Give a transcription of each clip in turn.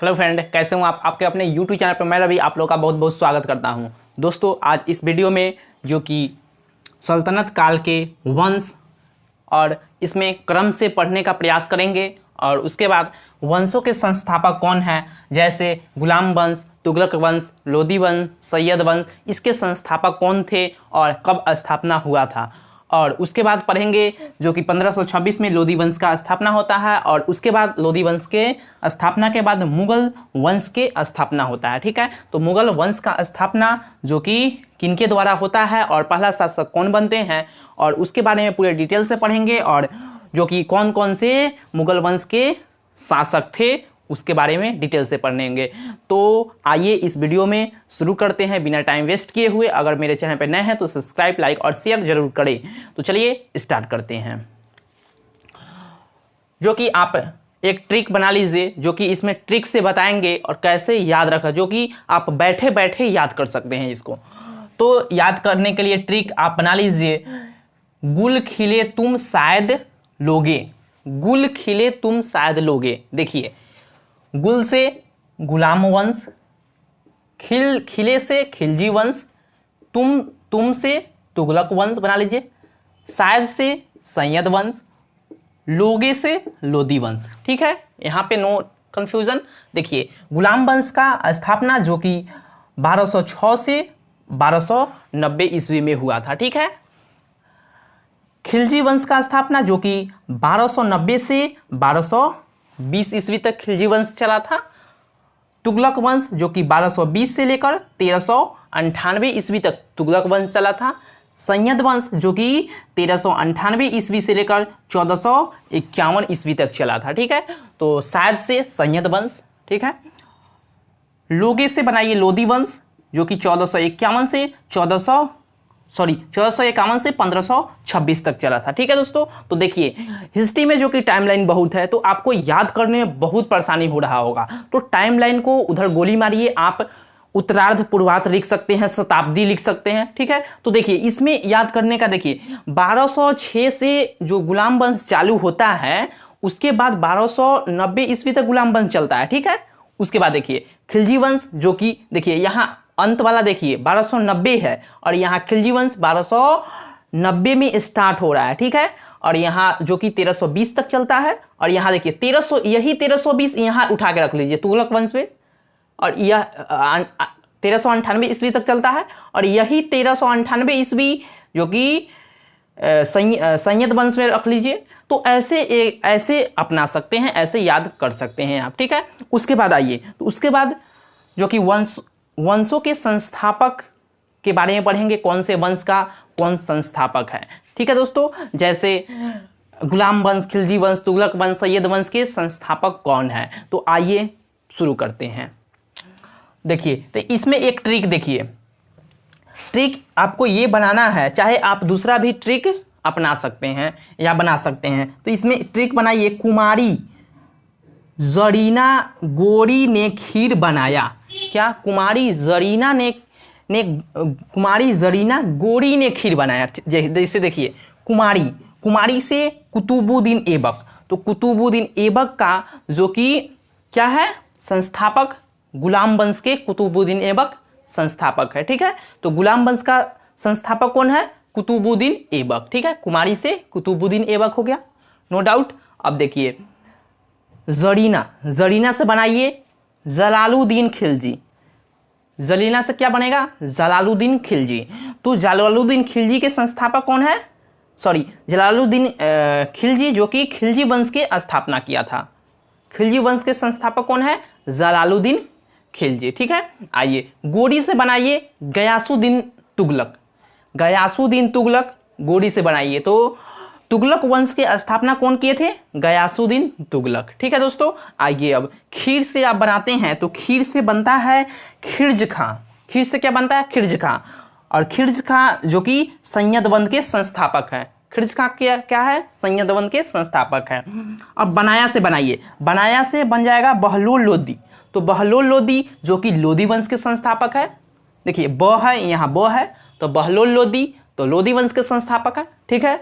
Hello friend, कैसे हूँ आप? आपके अपने यूट्यूब चैनल पर मैं रवि आप लोग का बहुत बहुत स्वागत करता हूँ। दोस्तों, आज इस वीडियो में जो कि सल्तनत काल के वंश और इसमें क्रम से पढ़ने का प्रयास करेंगे और उसके बाद वंशों के संस्थापक कौन हैं, जैसे गुलाम वंश, तुगलक वंश, लोदी वंश, सैयद वंश, इसके संस्थापक कौन थे और कब स्थापना हुआ था। और उसके बाद पढ़ेंगे जो कि 1526 में लोदी वंश का स्थापना होता है और उसके बाद लोदी वंश के स्थापना के बाद मुगल वंश के स्थापना होता है। ठीक है, तो मुगल वंश का स्थापना जो कि किनके द्वारा होता है और पहला शासक कौन बनते हैं और उसके बारे में पूरे डिटेल से पढ़ेंगे और जो कि कौन कौन से मुगल वंश के शासक थे उसके बारे में डिटेल से पढ़ेंगे। तो आइए इस वीडियो में शुरू करते हैं बिना टाइम वेस्ट किए हुए। अगर मेरे चैनल पर नए हैं तो सब्सक्राइब, लाइक और शेयर जरूर करें। तो चलिए स्टार्ट करते हैं। जो कि आप एक ट्रिक बना लीजिए, जो कि इसमें ट्रिक से बताएंगे और कैसे याद रखा, जो कि आप बैठे बैठे याद कर सकते हैं इसको। तो याद करने के लिए ट्रिक आप बना लीजिए, गुल खिले तुम शायद लोगे, गुल खिले तुम शायद लोगे। देखिए, गुल से गुलाम वंश, खिले से खिलजी वंश, तुम से तुगलक वंश बना लीजिए, शायद से सैयद वंश, लोगे से लोदी वंश। ठीक है, यहाँ पे नो कंफ्यूजन। देखिए, गुलाम वंश का स्थापना जो कि 1206 से 1290 ईस्वी में हुआ था। ठीक है, खिलजी वंश का स्थापना जो कि 1290 से 1220 ईस्वी तक खिलजी वंश चला था। तुगलक वंश जो कि 1220 से लेकर 1398 ईस्वी तक तुगलक वंश चला था। सैयद वंश जो कि 1398 ईस्वी से लेकर 1451 ईस्वी तक चला था। ठीक है, तो शायद से सैयद वंश। ठीक है, लोगे से बनाइए लोदी वंश जो कि 1451 से 1526 तक चला था। ठीक है दोस्तों, तो देखिए हिस्ट्री में जो कि टाइमलाइन बहुत है तो आपको याद करने में बहुत परेशानी हो रहा होगा। तो टाइमलाइन को उधर गोली मारिए, आप उत्तरार्ध पूर्वार्ध लिख सकते हैं, शताब्दी लिख सकते हैं। ठीक है, तो देखिए इसमें याद करने का, देखिए 1206 से जो गुलाम वंश चालू होता है उसके बाद 1290 ईस्वी तक गुलाम वंश चलता है। ठीक है, उसके बाद देखिए खिलजी वंश जो कि देखिए यहाँ अंत वाला देखिए 1290 है और यहाँ खिलजी वंश 1290 में स्टार्ट हो रहा है। ठीक है, और यहाँ जो कि 1320 तक चलता है और यहाँ देखिए 1320 यहाँ उठा के रख लीजिए तुगलक वंश पे, और यह 1398 ईस्वी तक चलता है और यही 1398 ईस्वी जो कि सैयद वंश में रख लीजिए। तो ऐसे अपना सकते हैं, ऐसे याद कर सकते हैं आप। ठीक है, उसके बाद आइए, तो उसके बाद जो कि वंशों के संस्थापक के बारे में पढ़ेंगे, कौन से वंश का कौन संस्थापक है। ठीक है दोस्तों, जैसे गुलाम वंश, खिलजी वंश, तुगलक वंश, सैयद वंश के संस्थापक कौन है। तो आइए शुरू करते हैं। देखिए, तो इसमें एक ट्रिक देखिए, ट्रिक आपको ये बनाना है, चाहे आप दूसरा भी ट्रिक अपना सकते हैं या बना सकते हैं। तो इसमें ट्रिक बनाइए, कुमारी जरीना गोरी ने खीर बनाया। क्या? कुमारी जरीना गोरी ने खीर बनाया। जैसे देखिए, कुमारी से कुतुबुद्दीन ऐबक, तो कुतुबुद्दीन ऐबक का जो कि क्या है, संस्थापक, गुलाम वंश के कुतुबुद्दीन ऐबक संस्थापक है। ठीक है, तो गुलाम वंश का संस्थापक कौन है? कुतुबुद्दीन ऐबक। ठीक है, कुमारी से कुतुबुद्दीन ऐबक हो गया, नो डाउट। अब देखिए जरीना से बनाइए जलालुद्दीन खिलजी। जरीना से क्या बनेगा? जलालुद्दीन खिलजी। तो जलालुद्दीन खिलजी के संस्थापक कौन है? जलालुद्दीन खिलजी जो कि खिलजी वंश के स्थापना किया था। खिलजी वंश के संस्थापक कौन है? जलालुद्दीन खिलजी। ठीक है, आइए गोरी से बनाइए गयासुद्दीन तुगलक, गोरी से बनाइए। तो तुगलक वंश के स्थापना कौन किए थे? गयासुद्दीन तुगलक। ठीक है दोस्तों, आइए अब खीर से आप बनाते हैं तो खीर से बनता है खिर्ज खां। खीर से क्या बनता है? खिर्ज खां। और खिर्ज खां जो कि सैयद वंश के संस्थापक है। खिर्ज खां क्या है? सैयद वंश के संस्थापक है। अब बनाया से बनाइए, बनाया से बन जाएगा बहलोल लोदी। तो बहलोल लोदी जो कि लोदी वंश के संस्थापक है। देखिए ब है, यहाँ ब है, तो बहलोल लोदी तो लोदी वंश के संस्थापक है। ठीक है,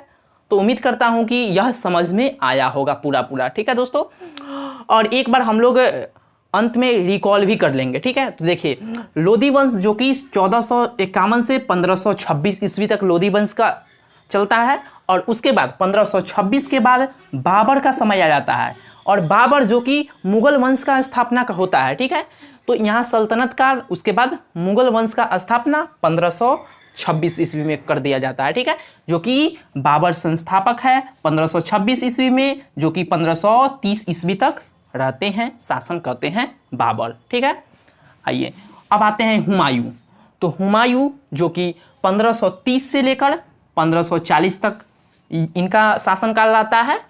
तो उम्मीद करता हूं कि यह समझ में आया होगा पूरा। ठीक है दोस्तों, और एक बार हम लोग अंत में रिकॉल भी कर लेंगे। ठीक है, तो देखिए लोधी वंश जो कि 1451 से 1526 ईस्वी तक लोधी वंश का चलता है, और उसके बाद 1526 के बाद बाबर का समय आ जाता है, और बाबर जो कि मुगल वंश का स्थापना का होता है। ठीक है, तो यहाँ सल्तनत काल, उसके बाद मुगल वंश का स्थापना 1526 ईस्वी में कर दिया जाता है। ठीक है, जो कि बाबर संस्थापक है 1526 ईस्वी में, जो कि 1530 ईस्वी तक रहते हैं, शासन करते हैं बाबर। ठीक है, आइए अब आते हैं हुमायूं। तो हुमायूं जो कि 1530 से लेकर 1540 तक इनका शासनकाल रहता है,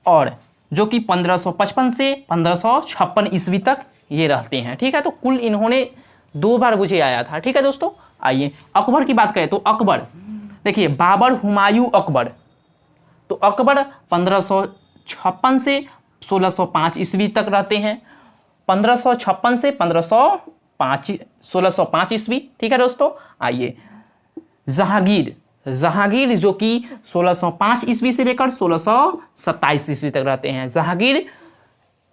और जो कि 1555 से 1556 ईस्वी तक ये रहते हैं। ठीक है, तो कुल इन्होंने 2 बार मुझे आया था। ठीक है दोस्तों, आइए अकबर की बात करें तो अकबर, देखिए बाबर, हुमायूं, अकबर। तो अकबर 1556 से 1605 ईस्वी तक रहते हैं, 1556 से 1605 ईस्वी। ठीक है दोस्तों, आइए जहांगीर, जहांगीर जो कि 1605 ईस्वी से लेकर 1627 ईस्वी तक रहते हैं। जहांगीर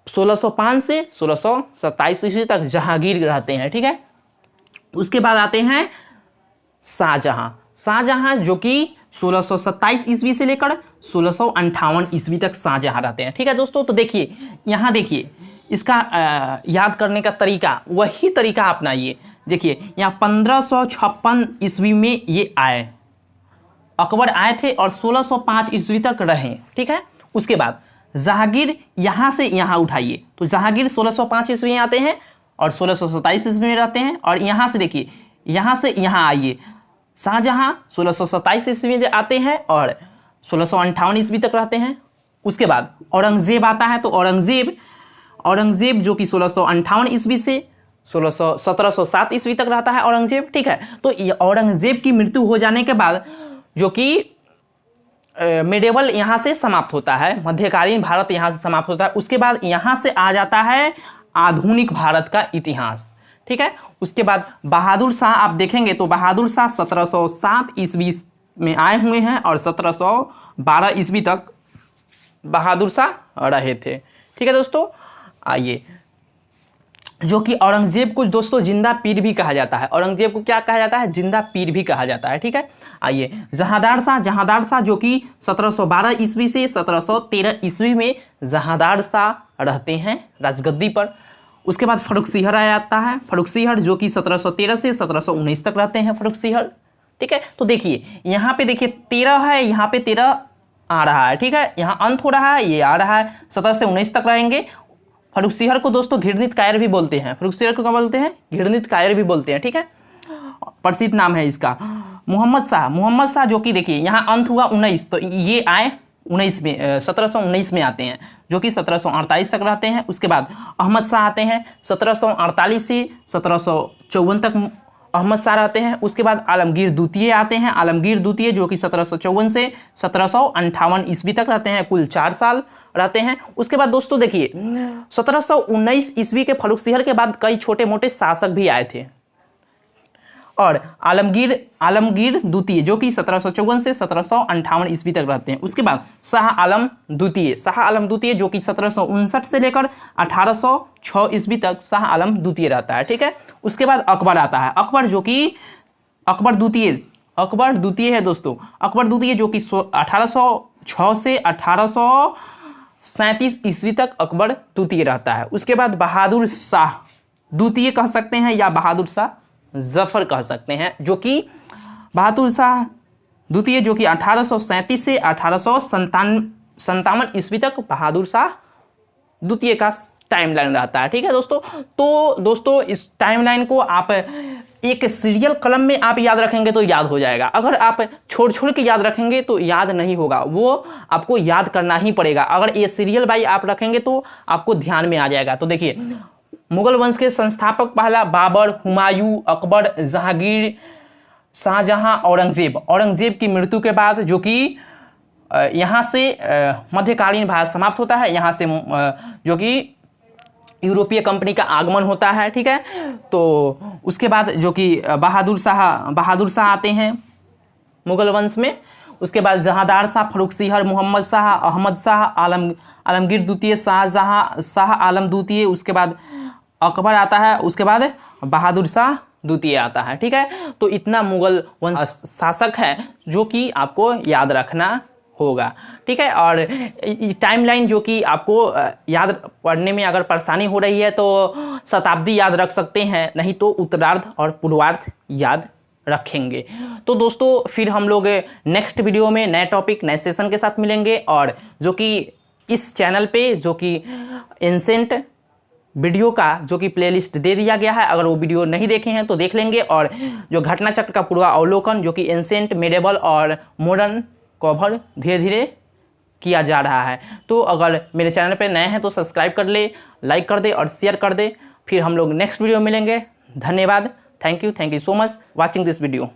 1605 से 1627 ईस्वी तक जहांगीर रहते हैं। ठीक है, उसके बाद आते हैं शाहजहां। शाहजहां जो कि 1627 ईस्वी से लेकर 1658 ईस्वी तक शाहजहां रहते हैं। ठीक है दोस्तों, तो देखिए यहाँ देखिए इसका याद करने का तरीका, वही तरीका अपनाइए। देखिए यहाँ 1556 ईस्वी में ये आए, अकबर आए थे और 1605 ईस्वी तक रहे। ठीक है, उसके बाद जहांगीर यहाँ से यहाँ उठाइए, तो जहांगीर 1605 ईस्वी में आते हैं और 1627 ईस्वी में रहते हैं, और यहाँ से देखिए यहाँ से यहाँ आइए, शाहजहां 1627 ईस्वी में आते हैं और 1658 ईस्वी तक रहते हैं। उसके बाद औरंगजेब आता है, तो औरंगजेब जो कि 1658 ईस्वी से 1707 ईस्वी तक रहता है औरंगजेब। ठीक है, तो औरंगजेब की मृत्यु हो जाने के बाद जो कि मिडेवल यहाँ से समाप्त होता है, मध्यकालीन भारत यहाँ से समाप्त होता है। उसके बाद यहाँ से आ जाता है आधुनिक भारत का इतिहास। ठीक है, उसके बाद बहादुर शाह आप देखेंगे तो बहादुर शाह 1707 ईस्वी में आए हुए हैं और 1712 ईस्वी तक बहादुर शाह रहे थे। ठीक है दोस्तों, आइए जो कि औरंगजेब को दोस्तों जिंदा पीर भी कहा जाता है। औरंगजेब को क्या कहा जाता है? जिंदा पीर भी कहा जाता है। ठीक है, आइए जहांदार शाह जो कि 1712 ईस्वी से 1713 ईस्वी में जहांदार शाह रहते हैं राजगद्दी पर। उसके बाद फर्रुख सिंहर आ जाता है, फर्रुख सिंहर जो कि 1713 से 1719 तक रहते हैं फर्रुख सिंहर। ठीक है, तो देखिए यहाँ पे देखिए 13 है, यहाँ पे 13 आ रहा है। ठीक है, यहाँ अंत हो रहा है, ये आ रहा है, 17 से 19 तक रहेंगे। फर्रुख सिंहर को दोस्तों घृणित कायर भी बोलते हैं, फर्रुख सिंहर को क्या बोलते हैं? घृणित कायर भी बोलते हैं। ठीक है, प्रसिद्ध नाम है इसका। मोहम्मद शाह जो कि देखिए यहाँ अंत हुआ 19, तो ये आए 19 में 1719 में आते हैं, जो कि 1748 तक रहते हैं। उसके बाद अहमद शाह आते हैं, 1748 से 1754 तक अहमद शाह रहते हैं। उसके बाद आलमगीर द्वितीय आते हैं, आलमगीर द्वितीय जो कि 1754 से 1758 ईस्वी तक रहते हैं, कुल 4 साल रहते हैं। उसके बाद दोस्तों देखिए 1719 ईस्वी के फर्रुख सिंहर के बाद कई छोटे मोटे शासक भी आए थे, और आलमगीर द्वितीय जो कि 1754 से 1758 ईस्वी तक रहते हैं। उसके बाद शाह आलम द्वितीय जो कि 1759 से लेकर 1806 ईस्वी तक शाह आलम द्वितीय रहता है। ठीक है, उसके बाद अकबर आता है, अकबर जो कि अकबर द्वितीय है दोस्तों, अकबर द्वितीय जो कि 1806 से 1837 ईस्वी तक अकबर द्वितीय रहता है। उसके बाद बहादुर शाह द्वितीय कह सकते हैं या बहादुर शाह जफर कह सकते हैं, जो कि बहादुर शाह द्वितीय जो कि 1837 से 1857 ईस्वी तक बहादुर शाह द्वितीय का टाइमलाइन रहता है। ठीक है दोस्तों, तो दोस्तों इस टाइमलाइन को आप एक सीरियल कलम में आप याद रखेंगे तो याद हो जाएगा। अगर आप छोड़ के याद रखेंगे तो याद नहीं होगा, वो आपको याद करना ही पड़ेगा। अगर ये सीरियल बाई आप रखेंगे तो आपको ध्यान में आ जाएगा। तो देखिए मुगल वंश के संस्थापक पहला बाबर, हुमायूं, अकबर, जहांगीर, शाहजहां, औरंगजेब की मृत्यु के बाद जो कि यहाँ से मध्यकालीन भारत समाप्त होता है, यहाँ से जो कि यूरोपीय कंपनी का आगमन होता है। ठीक है, तो उसके बाद जो कि बहादुर शाह आते हैं मुगल वंश में। उसके बाद जहांदार शाह, फर्रुख सिहर, मोहम्मद शाह, अहमद शाह, आलमगीर द्वितीय, शाह आलम द्वितीय, उसके बाद अकबर आता है, उसके बाद बहादुर शाह द्वितीय आता है। ठीक है, तो इतना मुगल वंश शासक है जो कि आपको याद रखना होगा। ठीक है, और टाइमलाइन जो कि आपको याद पढ़ने में अगर परेशानी हो रही है तो शताब्दी याद रख सकते हैं, नहीं तो उत्तरार्ध और पूर्वार्ध याद रखेंगे। तो दोस्तों फिर हम लोग नेक्स्ट वीडियो में नए टॉपिक नए सेशन के साथ मिलेंगे, और जो कि इस चैनल पे जो कि एंसेंट वीडियो का जो कि प्लेलिस्ट दे दिया गया है, अगर वो वीडियो नहीं देखे हैं तो देख लेंगे। और जो घटना चक्र का पूरा अवलोकन जो कि एंसेंट, मेडिवल और मॉडर्न कवर धीरे धीरे किया जा रहा है। तो अगर मेरे चैनल पे नए हैं तो सब्सक्राइब कर ले, लाइक कर दे और शेयर कर दे। फिर हम लोग नेक्स्ट वीडियो मिलेंगे। धन्यवाद, thank you so much watching this video.